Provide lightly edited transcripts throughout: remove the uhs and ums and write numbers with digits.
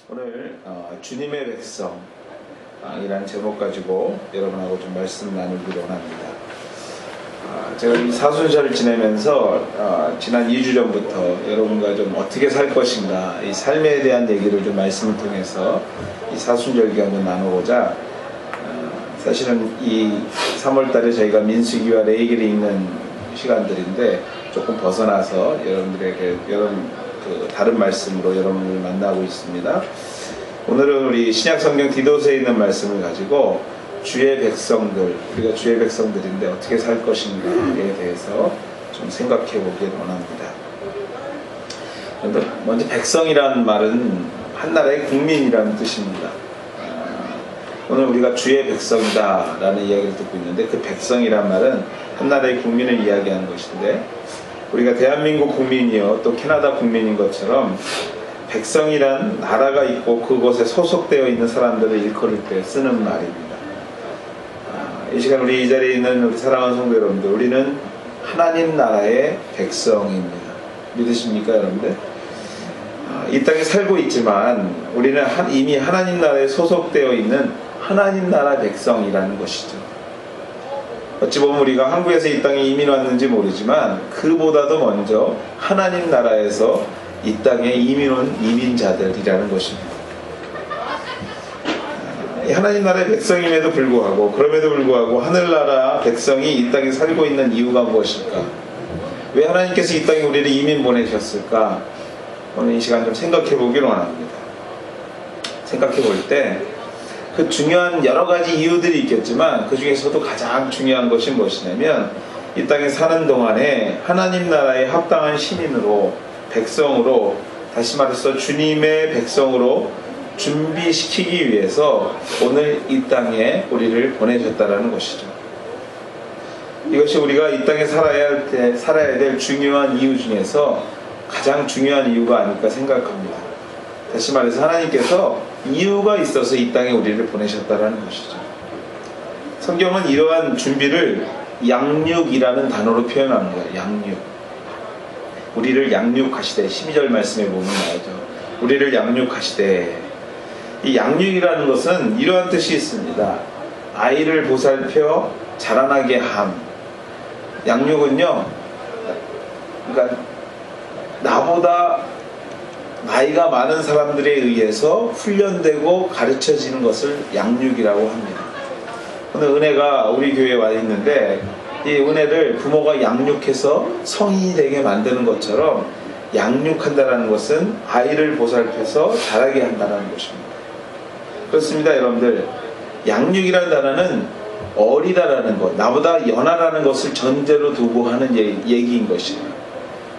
오늘 주님의 백성이라는 제목 가지고 여러분하고 좀 말씀 나누기로 합니다. 제가 이 사순절을 지내면서 지난 2주 전부터 여러분과 좀 어떻게 살 것인가, 이 삶에 대한 얘기를 좀 말씀을 통해서 이 사순절 기간을 나누고자 사실은 이 3월달에 저희가 민수기와 레위기를 읽는 시간들인데 조금 벗어나서 여러분들에게 다른 말씀으로 여러분을 만나고 있습니다. 오늘은 우리 신약성경 디도서에 있는 말씀을 가지고 주의 백성들, 우리가 주의 백성들인데 어떻게 살 것인가에 대해서 좀 생각해 보길 원합니다. 먼저 백성이라는 말은 한 나라의 국민이라는 뜻입니다. 오늘 우리가 주의 백성이다 라는 이야기를 듣고 있는데, 그 백성이란 말은 한 나라의 국민을 이야기하는 것인데, 우리가 대한민국 국민이요 또 캐나다 국민인 것처럼 백성이란 나라가 있고 그곳에 소속되어 있는 사람들을 일컬을 때 쓰는 말입니다. 이 시간 우리 이 자리에 있는 우리 사랑하는 성도 여러분들, 우리는 하나님 나라의 백성입니다. 믿으십니까 여러분들? 이 땅에 살고 있지만 우리는 이미 하나님 나라에 소속되어 있는 하나님 나라 백성이라는 것이죠. 어찌 보면 우리가 한국에서 이 땅에 이민 왔는지 모르지만 그보다도 먼저 하나님 나라에서 이 땅에 이민 온 이민자들이라는 것입니다. 하나님 나라의 백성임에도 불구하고, 그럼에도 불구하고 하늘나라 백성이 이 땅에 살고 있는 이유가 무엇일까? 왜 하나님께서 이 땅에 우리를 이민 보내셨을까? 오늘 이 시간 좀 생각해 보기를 원합니다. 생각해 볼 때 그 중요한 여러 가지 이유들이 있겠지만 그 중에서도 가장 중요한 것이 무엇이냐면, 이 땅에 사는 동안에 하나님 나라에 합당한 시민으로, 백성으로, 다시 말해서 주님의 백성으로 준비시키기 위해서 오늘 이 땅에 우리를 보내셨다라는 것이죠. 이것이 우리가 이 땅에 살아야 될 중요한 이유 중에서 가장 중요한 이유가 아닐까 생각합니다. 다시 말해서 하나님께서 이유가 있어서 이 땅에 우리를 보내셨다라는 것이죠. 성경은 이러한 준비를 양육이라는 단어로 표현합니다. 양육. 우리를 양육하시되, 12절 말씀에 보면 나오죠. 우리를 양육하시되. 이 양육이라는 것은 이러한 뜻이 있습니다. 아이를 보살펴 자라나게 함. 양육은요, 그러니까 나보다 나이가 많은 사람들에 의해서 훈련되고 가르쳐지는 것을 양육이라고 합니다. 오늘 은혜가 우리 교회에 와 있는데, 이 은혜를 부모가 양육해서 성인이 되게 만드는 것처럼 양육한다는 것은 아이를 보살펴서 자라게 한다는 것입니다. 그렇습니다 여러분들. 양육이라는 단어는 어리다라는 것, 나보다 연하라는 것을 전제로 두고 하는 얘기인 것이에요.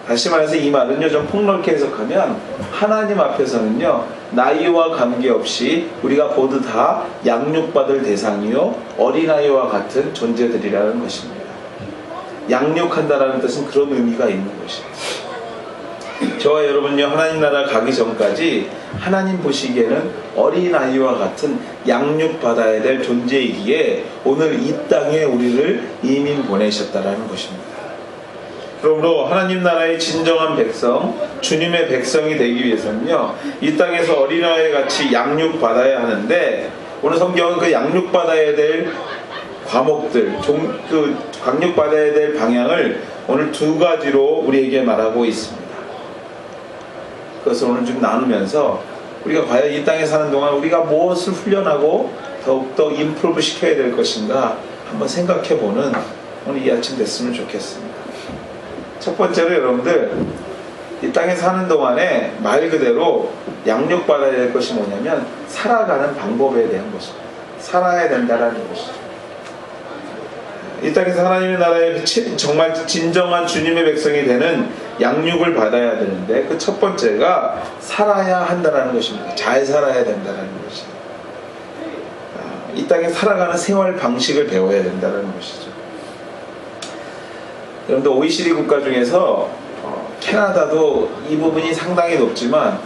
다시 말해서 이 말은요, 좀 폭넓게 해석하면 하나님 앞에서는요, 나이와 관계없이 우리가 모두 다 양육받을 대상이요 어린아이와 같은 존재들이라는 것입니다. 양육한다라는 뜻은 그런 의미가 있는 것입니다. 저와 여러분요, 하나님 나라 가기 전까지 하나님 보시기에는 어린아이와 같은 양육받아야 될 존재이기에 오늘 이 땅에 우리를 이민 보내셨다라는 것입니다. 그러므로 하나님 나라의 진정한 백성, 주님의 백성이 되기 위해서는요, 이 땅에서 어린아이 같이 양육받아야 하는데, 오늘 성경은 그 양육받아야 될 과목들, 그 강육받아야 될 방향을 오늘 두 가지로 우리에게 말하고 있습니다. 그래서 오늘 좀 나누면서 우리가 과연 이 땅에 사는 동안 우리가 무엇을 훈련하고 더욱더 임프루브 시켜야 될 것인가 한번 생각해보는 오늘 이 아침 됐으면 좋겠습니다. 첫 번째로 여러분들, 이 땅에 사는 동안에 말 그대로 양육받아야 될 것이 뭐냐면 살아가는 방법에 대한 것입니다. 살아야 된다는 것이죠. 이 땅에서 하나님의 나라에 정말 진정한 주님의 백성이 되는 양육을 받아야 되는데, 그 첫 번째가 살아야 한다는 것입니다. 잘 살아야 된다는 것입니다. 이 땅에 살아가는 생활 방식을 배워야 된다는 것이죠. 여러분들, OECD 국가 중에서 캐나다도 이 부분이 상당히 높지만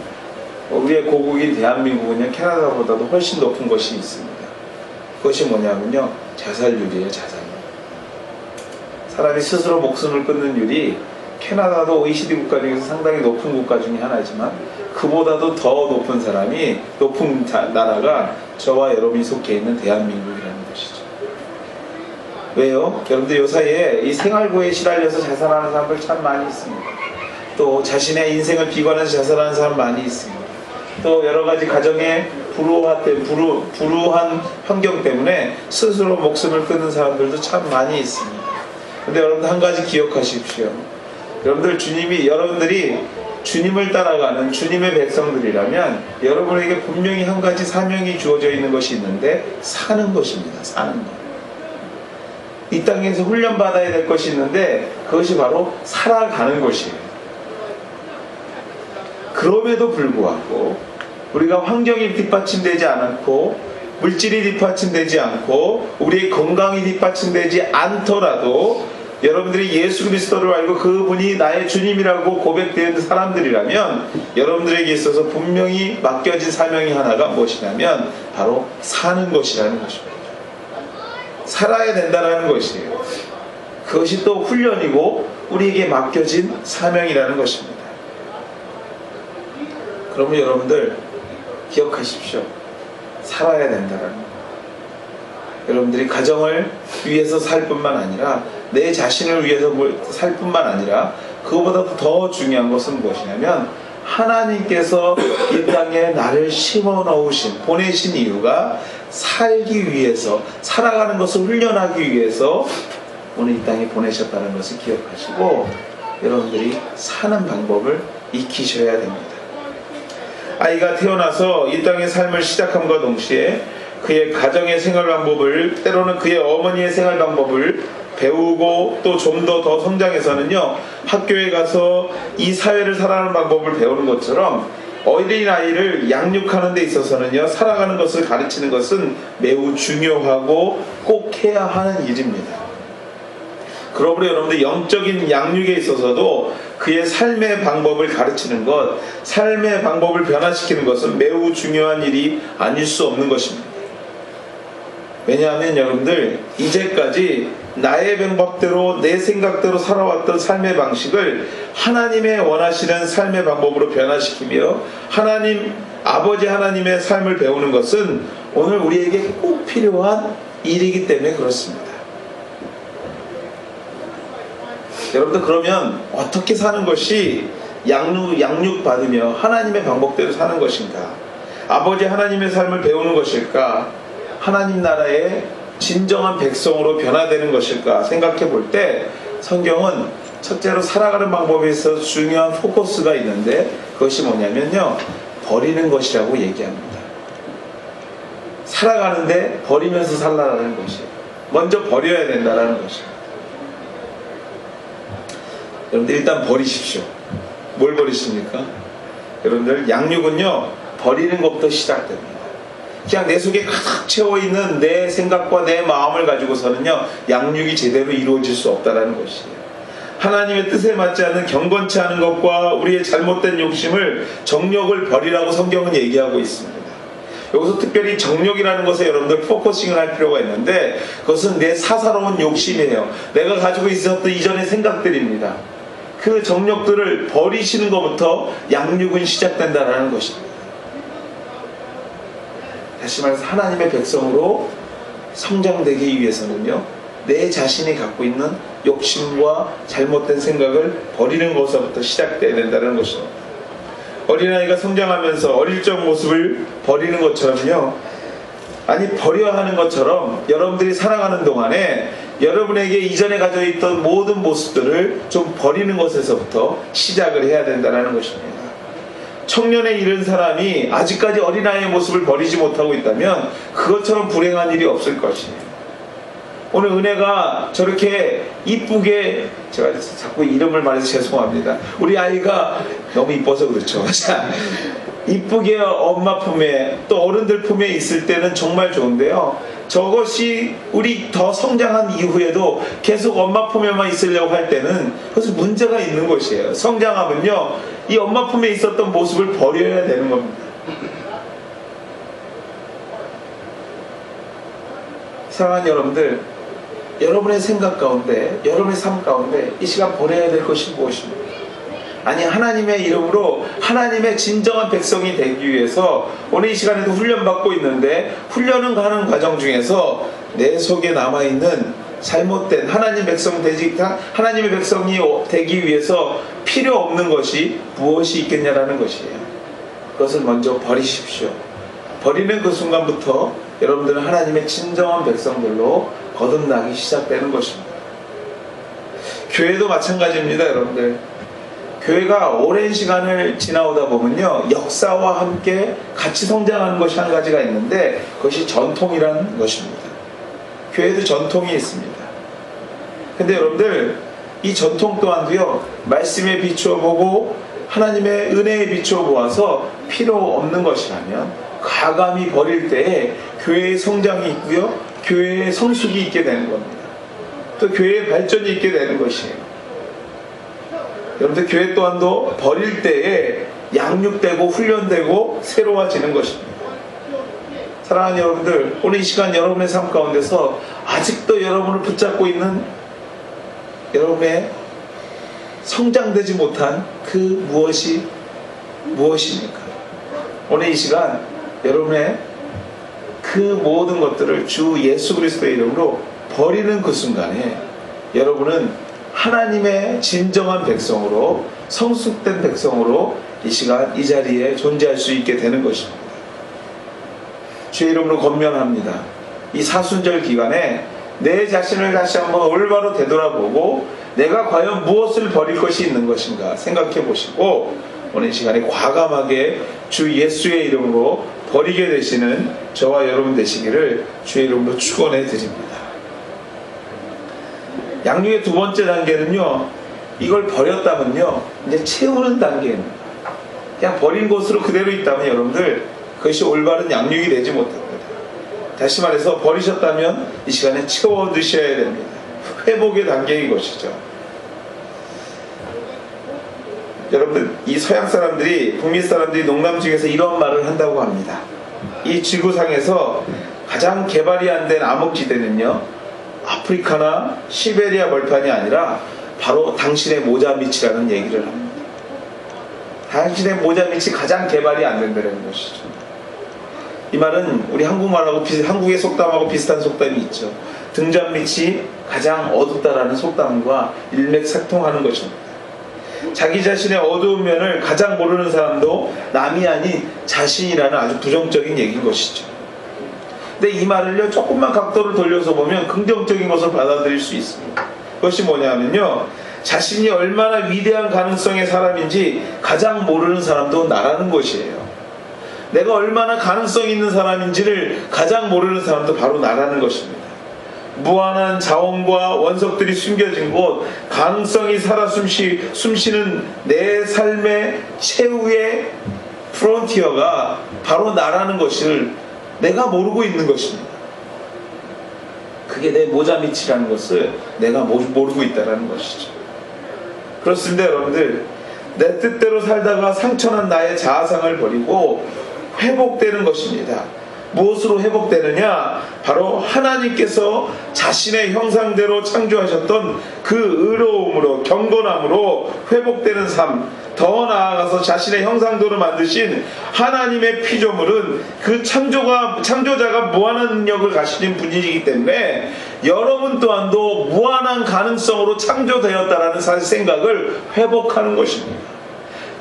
우리의 고국인 대한민국은요, 캐나다보다도 훨씬 높은 것이 있습니다. 그것이 뭐냐면요, 자살률이에요. 자살률. 사람이 스스로 목숨을 끊는 율이 캐나다도 OECD 국가 중에서 상당히 높은 국가 중에 하나지만 그보다도 더 높은 사람이 높은 나라가 저와 여러분이 속해 있는 대한민국이라는 것이죠. 왜요? 여러분들 요 사이에 이 생활고에 시달려서 자살하는 사람들 참 많이 있습니다. 또 자신의 인생을 비관해서 자살하는 사람 많이 있습니다. 또 여러 가지 가정의 불우한 환경 때문에 스스로 목숨을 끊는 사람들도 참 많이 있습니다. 근데 여러분들 한 가지 기억하십시오. 여러분들이 주님을 따라가는 주님의 백성들이라면 여러분에게 분명히 한 가지 사명이 주어져 있는 것이 있는데 사는 것입니다. 사는 것. 이 땅에서 훈련받아야 될 것이 있는데 그것이 바로 살아가는 것이에요. 그럼에도 불구하고 우리가 환경이 뒷받침되지 않고 물질이 뒷받침되지 않고 우리의 건강이 뒷받침되지 않더라도 여러분들이 예수 그리스도를 알고 그분이 나의 주님이라고 고백되는 사람들이라면 여러분들에게 있어서 분명히 맡겨진 사명이 하나가 무엇이냐면 바로 사는 것이라는 것입니다. 살아야 된다는 것이에요. 그것이 또 훈련이고 우리에게 맡겨진 사명이라는 것입니다. 그러면 여러분들 기억하십시오. 살아야 된다는 것. 여러분들이 가정을 위해서 살 뿐만 아니라 내 자신을 위해서 살 뿐만 아니라 그거보다도 더 중요한 것은 무엇이냐면 하나님께서 이 땅에 나를 심어 넣으신 보내신 이유가 살기 위해서 살아가는 것을 훈련하기 위해서 오늘 이 땅에 보내셨다는 것을 기억하시고 여러분들이 사는 방법을 익히셔야 됩니다. 아이가 태어나서 이 땅의 삶을 시작함과 동시에 그의 가정의 생활 방법을 때로는 그의 어머니의 생활 방법을 배우고 또 좀 더 성장해서는요 학교에 가서 이 사회를 살아가는 방법을 배우는 것처럼 어린아이를 양육하는 데 있어서는요 살아가는 것을 가르치는 것은 매우 중요하고 꼭 해야 하는 일입니다. 그러므로 여러분들 영적인 양육에 있어서도 그의 삶의 방법을 가르치는 것, 삶의 방법을 변화시키는 것은 매우 중요한 일이 아닐 수 없는 것입니다. 왜냐하면 여러분들 이제까지 나의 방법대로 내 생각대로 살아왔던 삶의 방식을 하나님의 원하시는 삶의 방법으로 변화시키며 아버지 하나님의 삶을 배우는 것은 오늘 우리에게 꼭 필요한 일이기 때문에 그렇습니다. 여러분들 그러면 어떻게 사는 것이 양육받으며 하나님의 방법대로 사는 것인가? 아버지 하나님의 삶을 배우는 것일까? 하나님 나라의 진정한 백성으로 변화되는 것일까 생각해 볼 때 성경은 첫째로 살아가는 방법에 있어서 중요한 포커스가 있는데 그것이 뭐냐면요 버리는 것이라고 얘기합니다. 살아가는데 버리면서 살라라는 것이에요. 먼저 버려야 된다는 것이에요. 여러분들 일단 버리십시오. 뭘 버리십니까? 여러분들 양육은요 버리는 것부터 시작됩니다. 그냥 내 속에 가득 채워있는 내 생각과 내 마음을 가지고서는요 양육이 제대로 이루어질 수 없다는 것이에요. 하나님의 뜻에 맞지 않는 경건치 않은 것과 우리의 잘못된 욕심을 정욕을 버리라고 성경은 얘기하고 있습니다. 여기서 특별히 정욕이라는 것에 여러분들 포커싱을 할 필요가 있는데 그것은 내 사사로운 욕심이에요. 내가 가지고 있었던 이전의 생각들입니다. 그 정욕들을 버리시는 것부터 양육은 시작된다는 것입니다. 다시 말해서 하나님의 백성으로 성장되기 위해서는요 내 자신이 갖고 있는 욕심과 잘못된 생각을 버리는 것부터 시작돼야 된다는 것입니다. 어린아이가 성장하면서 어릴 적 모습을 버리는 것처럼요 버려야 하는 것처럼 여러분들이 살아가는 동안에 여러분에게 이전에 가져 있던 모든 모습들을 좀 버리는 것에서부터 시작을 해야 된다는 것입니다. 청년에 이른 사람이 아직까지 어린아이의 모습을 버리지 못하고 있다면 그것처럼 불행한 일이 없을 것이에요. 오늘 은혜가 저렇게 이쁘게 제가 자꾸 이름을 말해서 죄송합니다. 우리 아이가 너무 이뻐서 그렇죠. 이쁘게 엄마 품에 또 어른들 품에 있을 때는 정말 좋은데요. 저것이 우리 더 성장한 이후에도 계속 엄마 품에만 있으려고 할 때는 그것은 문제가 있는 것이에요. 성장하면요 이 엄마 품에 있었던 모습을 버려야 되는 겁니다. 사랑하는 여러분들 여러분의 생각 가운데, 여러분의 삶 가운데 이 시간 버려야 될 것이 무엇입니까? 아니, 하나님의 이름으로 하나님의 진정한 백성이 되기 위해서 오늘 이 시간에도 훈련받고 있는데, 훈련을 가는 과정 중에서 내 속에 남아있는 잘못된 하나님의 백성이 되기 위해서 필요 없는 것이 무엇이 있겠냐라는 것이에요. 그것을 먼저 버리십시오. 버리는 그 순간부터 여러분들은 하나님의 진정한 백성들로 거듭나기 시작되는 것입니다. 교회도 마찬가지입니다, 여러분들. 교회가 오랜 시간을 지나오다 보면요, 역사와 함께 같이 성장하는 것이 한 가지가 있는데, 그것이 전통이라는 것입니다. 교회도 전통이 있습니다. 근데 여러분들, 이 전통 또한도요, 말씀에 비추어 보고 하나님의 은혜에 비추어 보아서 필요 없는 것이라면 과감히 버릴 때에 교회의 성장이 있고요, 교회의 성숙이 있게 되는 겁니다. 또 교회의 발전이 있게 되는 것이에요. 여러분들, 교회 또한도 버릴 때에 양육되고 훈련되고 새로워지는 것입니다. 사랑하는 여러분들, 오늘 이 시간 여러분의 삶 가운데서 아직도 여러분을 붙잡고 있는 여러분의 성장되지 못한 그 무엇입니까? 오늘 이 시간 여러분의 그 모든 것들을 주 예수 그리스도의 이름으로 버리는 그 순간에 여러분은 하나님의 진정한 백성으로, 성숙된 백성으로 이 시간 이 자리에 존재할 수 있게 되는 것입니다. 주의 이름으로 권면합니다. 이 사순절 기간에 내 자신을 다시 한번 올바로 되돌아보고 내가 과연 무엇을 버릴 것이 있는 것인가 생각해 보시고, 오늘 이 시간에 과감하게 주 예수의 이름으로 버리게 되시는 저와 여러분 되시기를 주의 이름으로 축원해 드립니다. 양육의 두 번째 단계는요, 이걸 버렸다면요, 이제 채우는 단계입니다. 그냥 버린 곳으로 그대로 있다면 여러분들, 그것이 올바른 양육이 되지 못합니다. 다시 말해서 버리셨다면 이 시간에 채워 드셔야 됩니다. 회복의 단계인 것이죠. 여러분들, 이 서양 사람들이, 북미 사람들이 농담 중에서 이런 말을 한다고 합니다. 이 지구상에서 가장 개발이 안 된 암흑지대는요, 아프리카나 시베리아 벌판이 아니라 바로 당신의 모자 밑이라는 얘기를 합니다. 당신의 모자 밑이 가장 개발이 안 된다는 것이죠. 이 말은 우리 한국말하고 한국의 속담하고 비슷한 속담이 있죠. 등잔 밑이 가장 어둡다라는 속담과 일맥상통하는 것입니다. 자기 자신의 어두운 면을 가장 모르는 사람도 남이 아닌 자신이라는 아주 부정적인 얘기인 것이죠. 근데 이 말을요, 조금만 각도를 돌려서 보면 긍정적인 것을 받아들일 수 있습니다. 그것이 뭐냐면요, 자신이 얼마나 위대한 가능성의 사람인지 가장 모르는 사람도 나라는 것이에요. 내가 얼마나 가능성 있는 사람인지를 가장 모르는 사람도 바로 나라는 것입니다. 무한한 자원과 원석들이 숨겨진 곳, 가능성이 살아 숨쉬는 내 삶의 최후의 프론티어가 바로 나라는 것을 내가 모르고 있는 것입니다. 그게 내 모자 밑이라는 것을 내가 모르고 있다는 것이죠. 그렇습니다, 여러분들. 내 뜻대로 살다가 상처난 나의 자아상을 버리고 회복되는 것입니다. 무엇으로 회복되느냐? 바로 하나님께서 자신의 형상대로 창조하셨던 그 의로움으로, 경건함으로 회복되는 삶, 더 나아가서 자신의 형상대로 만드신 하나님의 피조물은 그 창조자가 무한한 능력을 가지신 분이기 때문에 여러분 또한도 무한한 가능성으로 창조되었다라는 생각을 회복하는 것입니다.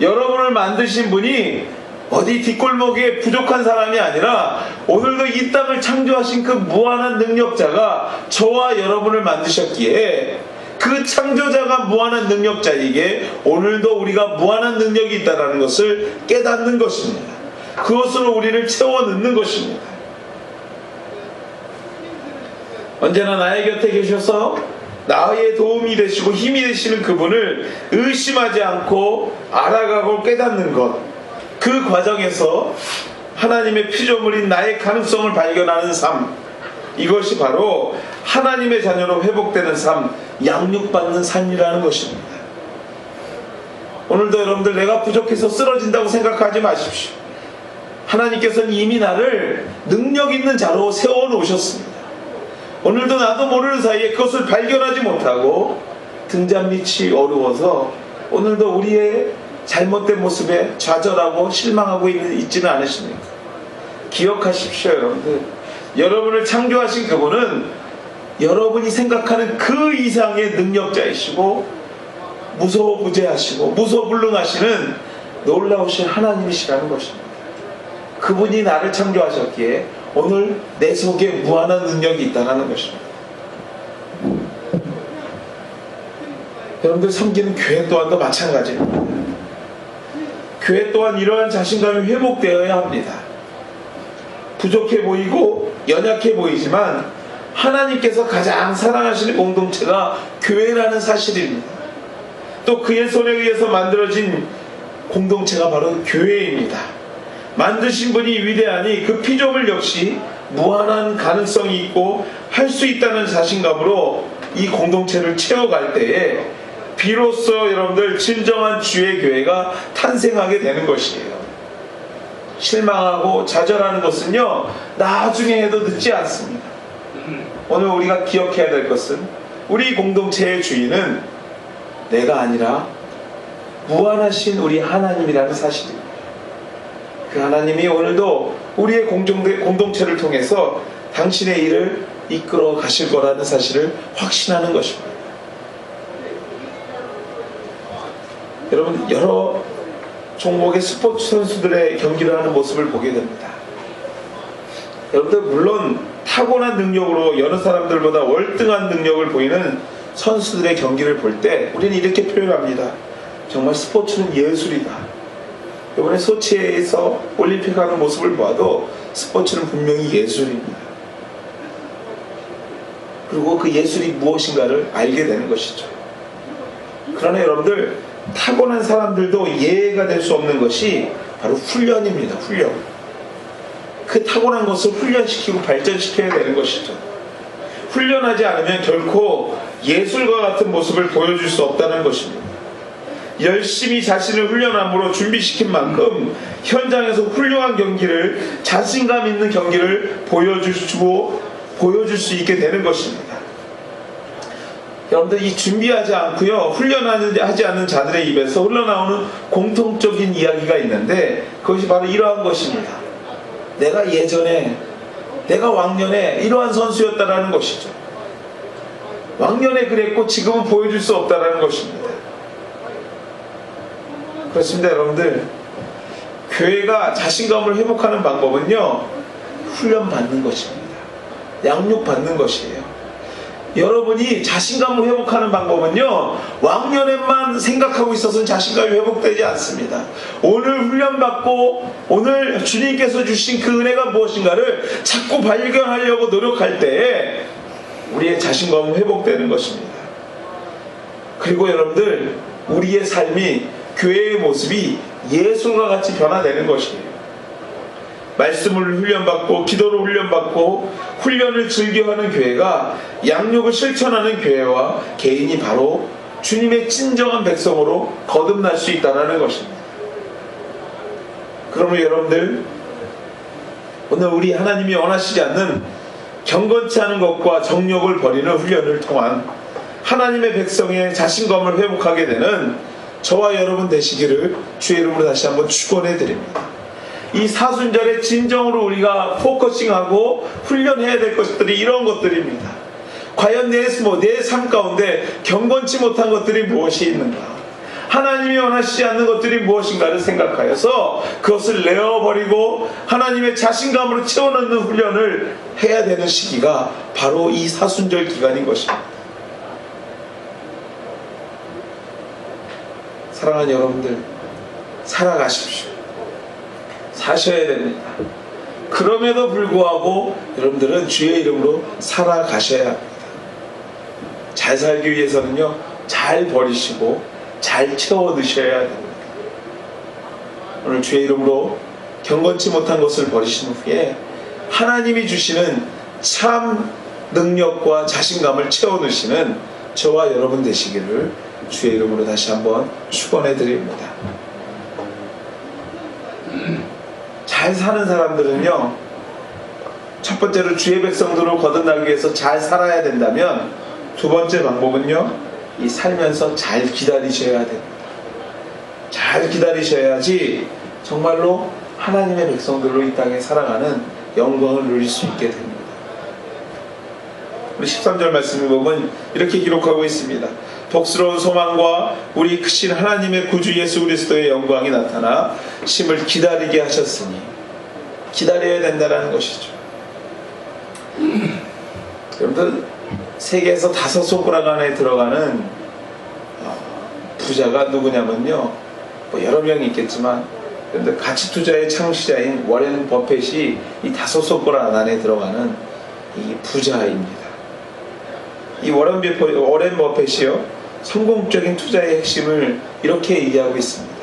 여러분을 만드신 분이 어디 뒷골목에 부족한 사람이 아니라 오늘도 이 땅을 창조하신 그 무한한 능력자가 저와 여러분을 만드셨기에, 그 창조자가 무한한 능력자이기에 오늘도 우리가 무한한 능력이 있다는 것을 깨닫는 것입니다. 그것으로 우리를 채워 넣는 것입니다. 언제나 나의 곁에 계셔서 나의 도움이 되시고 힘이 되시는 그분을 의심하지 않고 알아가고 깨닫는 것, 그 과정에서 하나님의 피조물인 나의 가능성을 발견하는 삶, 이것이 바로 하나님의 자녀로 회복되는 삶, 양육받는 삶이라는 것입니다. 오늘도 여러분들, 내가 부족해서 쓰러진다고 생각하지 마십시오. 하나님께서는 이미 나를 능력 있는 자로 세워놓으셨습니다. 오늘도 나도 모르는 사이에 그것을 발견하지 못하고 등잔 밑이 어두워서 오늘도 우리의 잘못된 모습에 좌절하고 실망하고 있지는 않으십니까? 기억하십시오, 여러분들. 여러분을 창조하신 그분은 여러분이 생각하는 그 이상의 능력자이시고 무소부재하시고 무소불능하시는 놀라우신 하나님이시라는 것입니다. 그분이 나를 창조하셨기에 오늘 내 속에 무한한 능력이 있다는 것입니다. 여러분들 섬기는 교회 또한도 마찬가지입니다. 교회 또한 이러한 자신감이 회복되어야 합니다. 부족해 보이고 연약해 보이지만 하나님께서 가장 사랑하시는 공동체가 교회라는 사실입니다. 또 그의 손에 의해서 만들어진 공동체가 바로 교회입니다. 만드신 분이 위대하니 그 피조물 역시 무한한 가능성이 있고 할 수 있다는 자신감으로 이 공동체를 채워갈 때에 비로소 여러분들 진정한 주의 교회가 탄생하게 되는 것이에요. 실망하고 좌절하는 것은요, 나중에 해도 늦지 않습니다. 오늘 우리가 기억해야 될 것은 우리 공동체의 주인은 내가 아니라 무한하신 우리 하나님이라는 사실입니다. 그 하나님이 오늘도 우리의 공동체를 통해서 당신의 일을 이끌어 가실 거라는 사실을 확신하는 것입니다. 여러분, 여러 종목의 스포츠 선수들의 경기를 하는 모습을 보게 됩니다. 여러분들, 물론 타고난 능력으로 여러 사람들보다 월등한 능력을 보이는 선수들의 경기를 볼 때 우리는 이렇게 표현합니다. 정말 스포츠는 예술이다. 이번에 소치에서 올림픽 하는 모습을 보아도 스포츠는 분명히 예술입니다. 그리고 그 예술이 무엇인가를 알게 되는 것이죠. 그러나 여러분들, 타고난 사람들도 예외가 될 수 없는 것이 바로 훈련입니다. 훈련. 그 타고난 것을 훈련시키고 발전시켜야 되는 것이죠. 훈련하지 않으면 결코 예술과 같은 모습을 보여줄 수 없다는 것입니다. 열심히 자신을 훈련함으로 준비시킨 만큼 현장에서 훌륭한 경기를, 자신감 있는 경기를 보여줄 수 있게 되는 것입니다. 여러분들, 이 준비하지 않고요, 훈련하지 않는 자들의 입에서 흘러나오는 공통적인 이야기가 있는데 그것이 바로 이러한 것입니다. 내가 왕년에 이러한 선수였다라는 것이죠. 왕년에 그랬고 지금은 보여줄 수 없다라는 것입니다. 그렇습니다, 여러분들. 교회가 자신감을 회복하는 방법은요, 훈련받는 것입니다. 양육받는 것이에요. 여러분이 자신감을 회복하는 방법은요, 왕년에만 생각하고 있어서는 자신감이 회복되지 않습니다. 오늘 훈련받고 오늘 주님께서 주신 그 은혜가 무엇인가를 자꾸 발견하려고 노력할 때에 우리의 자신감은 회복되는 것입니다. 그리고 여러분들, 우리의 삶이, 교회의 모습이 예술과 같이 변화되는 것이에요. 말씀을 훈련받고 기도를 훈련받고 훈련을 즐겨하는 교회가 양육을 실천하는 교회와 개인이 바로 주님의 진정한 백성으로 거듭날 수 있다는 것입니다. 그러면 여러분들, 오늘 우리 하나님이 원하시지 않는 경건치 않은 것과 정욕을 버리는 훈련을 통한 하나님의 백성의 자신감을 회복하게 되는 저와 여러분 되시기를 주의 이름으로 다시 한번 축원해 드립니다. 이 사순절에 진정으로 우리가 포커싱하고 훈련해야 될 것들이 이런 것들입니다. 과연 내 삶 가운데 경건치 못한 것들이 무엇이 있는가? 하나님이 원하시지 않는 것들이 무엇인가를 생각하여서 그것을 내어버리고 하나님의 자신감으로 채워넣는 훈련을 해야 되는 시기가 바로 이 사순절 기간인 것입니다. 사랑하는 여러분들, 살아가십시오. 사셔야 됩니다. 그럼에도 불구하고 여러분들은 주의 이름으로 살아가셔야 합니다. 잘 살기 위해서는요, 잘 버리시고 잘 채워 넣으셔야 됩니다. 오늘 주의 이름으로 경건치 못한 것을 버리신 후에 하나님이 주시는 참 능력과 자신감을 채워 넣으시는 저와 여러분 되시기를 주의 이름으로 다시 한번 축원해 드립니다. 잘 사는 사람들은요, 첫 번째로 주의 백성들을 거듭나기 위해서 잘 살아야 된다면, 두 번째 방법은요, 이 살면서 잘 기다리셔야 됩니다. 잘 기다리셔야지 정말로 하나님의 백성들로 이 땅에 살아가는 영광을 누릴 수 있게 됩니다. 우리 13절 말씀을 보면 이렇게 기록하고 있습니다. 복스러운 소망과 우리 크신 하나님의 구주 예수 그리스도의 영광이 나타나 심을 기다리게 하셨으니, 기다려야 된다는 것이죠. 여러분들, 세계에서 5손가락 안에 들어가는 부자가 누구냐면요, 뭐 여러 명이 있겠지만, 그런데 가치투자의 창시자인 워렌 버핏이 이 5손가락 안에 들어가는 이 부자입니다. 이 워렌 버핏이요, 성공적인 투자의 핵심을 이렇게 얘기하고 있습니다.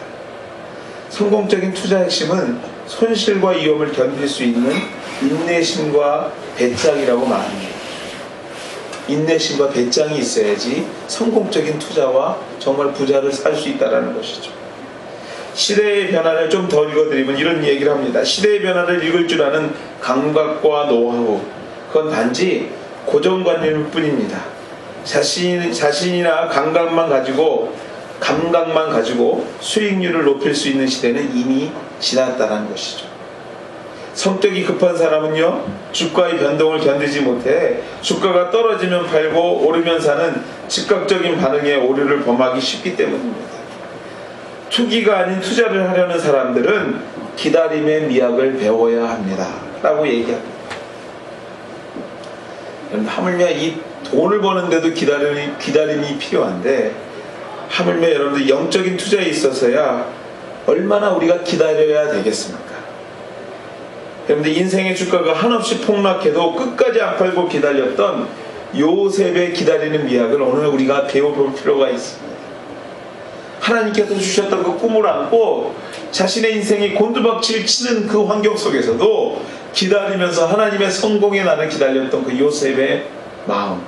성공적인 투자의 핵심은 손실과 위험을 견딜 수 있는 인내심과 배짱이라고 말합니다. 인내심과 배짱이 있어야지 성공적인 투자와 정말 부자를 살 수 있다는 것이죠. 시대의 변화를 좀 더 읽어드리면 이런 얘기를 합니다. 시대의 변화를 읽을 줄 아는 감각과 노하우, 그건 단지 고정관념일 뿐입니다. 자신이나 감각만 가지고 수익률을 높일 수 있는 시대는 이미 지났다는 것이죠. 성격이 급한 사람은요, 주가의 변동을 견디지 못해 주가가 떨어지면 팔고 오르면 사는 즉각적인 반응에 오류를 범하기 쉽기 때문입니다. 투기가 아닌 투자를 하려는 사람들은 기다림의 미학을 배워야 합니다 라고 얘기합니다. 하물며 이 돈을 버는데도 기다림이 필요한데, 하물며 여러분들 영적인 투자에 있어서야 얼마나 우리가 기다려야 되겠습니까? 여러분들, 인생의 주가가 한없이 폭락해도 끝까지 안 팔고 기다렸던 요셉의 기다리는 미학을 오늘 우리가 배워볼 필요가 있습니다. 하나님께서 주셨던 그 꿈을 안고 자신의 인생이 곤두박질 치는 그 환경 속에서도 기다리면서 하나님의 성공에 나를 기다렸던 그 요셉의 마음,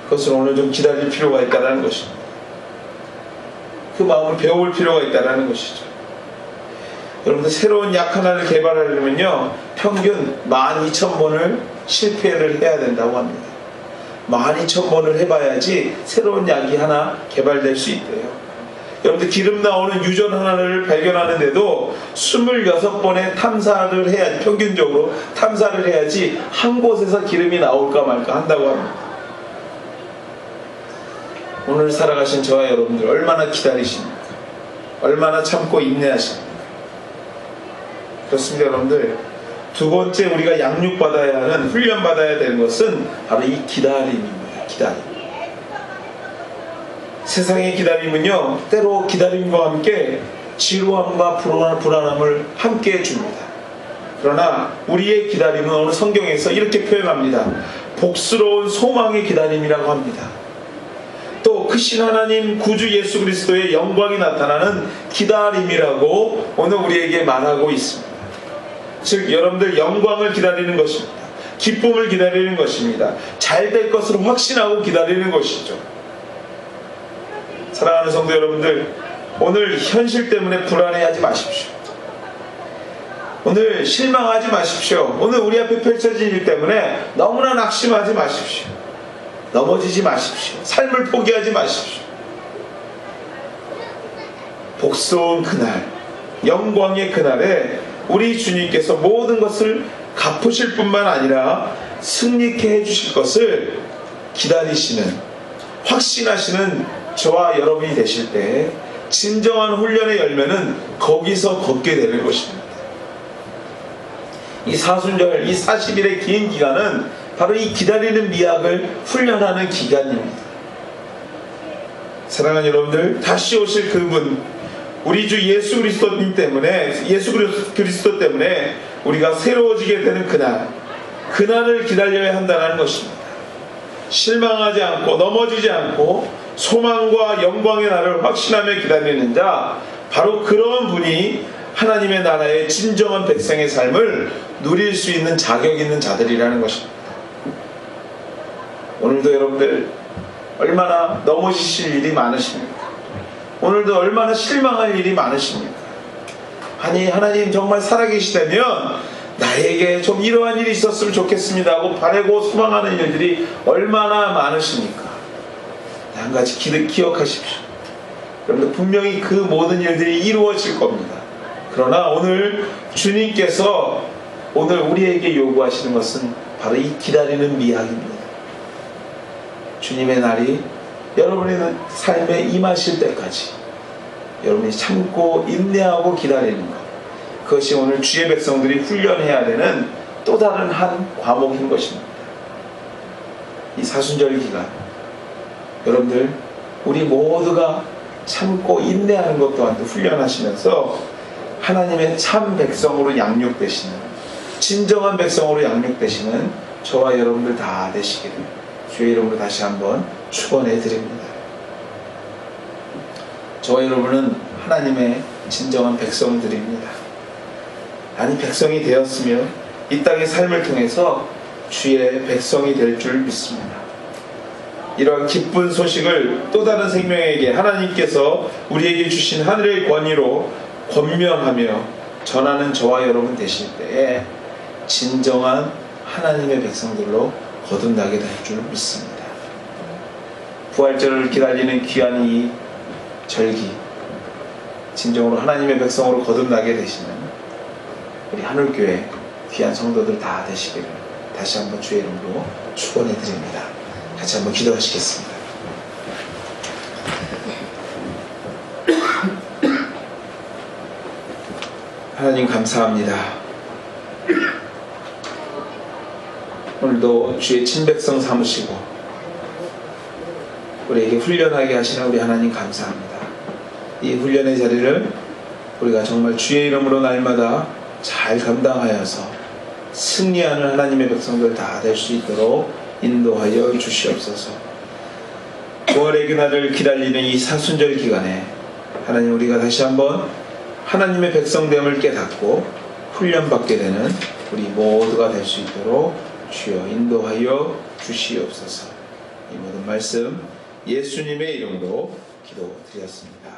그것을 오늘 좀 기다릴 필요가 있다는 것입니다. 그 마음을 배워볼 필요가 있다는 것이죠. 여러분들, 새로운 약 하나를 개발하려면요, 평균 12,000번을 실패를 해야 된다고 합니다. 12,000번을 해봐야지 새로운 약이 하나 개발될 수 있대요. 여러분들, 기름 나오는 유전 하나를 발견하는데도 26번의 탐사를 해야지, 평균적으로 탐사를 해야지 한 곳에서 기름이 나올까 말까 한다고 합니다. 오늘 살아가신 저와 여러분들 얼마나 기다리십니까? 얼마나 참고 인내하십니까? 그렇습니다. 여러분들, 두 번째 우리가 양육받아야 하는, 훈련받아야 되는 것은 바로 이 기다림입니다. 기다림. 세상의 기다림은요, 때로 기다림과 함께 지루함과 불안함을 함께 해줍니다. 그러나 우리의 기다림은 오늘 성경에서 이렇게 표현합니다. 복스러운 소망의 기다림이라고 합니다. 또 크신 하나님 구주 예수 그리스도의 영광이 나타나는 기다림이라고 오늘 우리에게 말하고 있습니다. 즉, 여러분들, 영광을 기다리는 것입니다. 기쁨을 기다리는 것입니다. 잘 될 것을 확신하고 기다리는 것이죠. 사랑하는 성도 여러분들, 오늘 현실 때문에 불안해하지 마십시오. 오늘 실망하지 마십시오. 오늘 우리 앞에 펼쳐진 일 때문에 너무나 낙심하지 마십시오. 넘어지지 마십시오. 삶을 포기하지 마십시오. 복스러운 그날, 영광의 그날에 우리 주님께서 모든 것을 갚으실 뿐만 아니라 승리케 해주실 것을 기다리시는, 확신하시는 저와 여러분이 되실 때 진정한 훈련의 열매는 거기서 걷게 되는 것입니다. 이 사순절, 이 40일의 긴 기간은 바로 이 기다리는 미학을 훈련하는 기간입니다. 사랑하는 여러분들, 다시 오실 그분, 우리 주 예수 그리스도 때문에 우리가 새로워지게 되는 그날을 기다려야 한다는 것입니다. 실망하지 않고 넘어지지 않고 소망과 영광의 날을 확신하며 기다리는 자, 바로 그런 분이 하나님의 나라의 진정한 백성의 삶을 누릴 수 있는 자격 있는 자들이라는 것입니다. 오늘도 여러분들 얼마나 넘어지실 일이 많으십니까? 오늘도 얼마나 실망할 일이 많으십니까? 아니, 하나님 정말 살아계시다면 나에게 좀 이러한 일이 있었으면 좋겠습니다 하고 바라고 소망하는 일들이 얼마나 많으십니까? 한 가지 기억하십시오. 여러분들 분명히 그 모든 일들이 이루어질 겁니다. 그러나 오늘 주님께서 오늘 우리에게 요구하시는 것은 바로 이 기다리는 미학입니다. 주님의 날이 여러분의 삶에 임하실 때까지 여러분이 참고 인내하고 기다리는 것, 그것이 오늘 주의 백성들이 훈련해야 되는 또 다른 한 과목인 것입니다. 이 사순절 기간 여러분들 우리 모두가 참고 인내하는 것 또한 훈련하시면서 하나님의 참 백성으로 양육되시는, 진정한 백성으로 양육되시는 저와 여러분들 다 되시기를 주의 이름으로 다시 한번 축원해 드립니다. 저와 여러분은 하나님의 진정한 백성들입니다. 아니 백성이 되었으면 이 땅의 삶을 통해서 주의 백성이 될 줄 믿습니다. 이러한 기쁜 소식을 또 다른 생명에게 하나님께서 우리에게 주신 하늘의 권위로 권면하며 전하는 저와 여러분 되실 때에 진정한 하나님의 백성들로 거듭나게 될 줄 믿습니다. 부활절을 기다리는 귀한 이 절기, 진정으로 하나님의 백성으로 거듭나게 되시는 우리 하늘교회 귀한 성도들 다 되시기를 다시 한번 주의 이름으로 축원해 드립니다. 같이 한번 기도하시겠습니다. 하나님 감사합니다. 오늘도 주의 친백성 삼으시고 우리에게 훈련하게 하시는 우리 하나님 감사합니다. 이 훈련의 자리를 우리가 정말 주의 이름으로 날마다 잘 감당하여서 승리하는 하나님의 백성들 다 될 수 있도록 인도하여 주시옵소서. 부활의 그날을 기다리는 이 사순절 기간에 하나님 우리가 다시 한번 하나님의 백성됨을 깨닫고 훈련받게 되는 우리 모두가 될 수 있도록 주여 인도하여 주시옵소서. 이 모든 말씀 예수님의 이름으로 기도드렸습니다.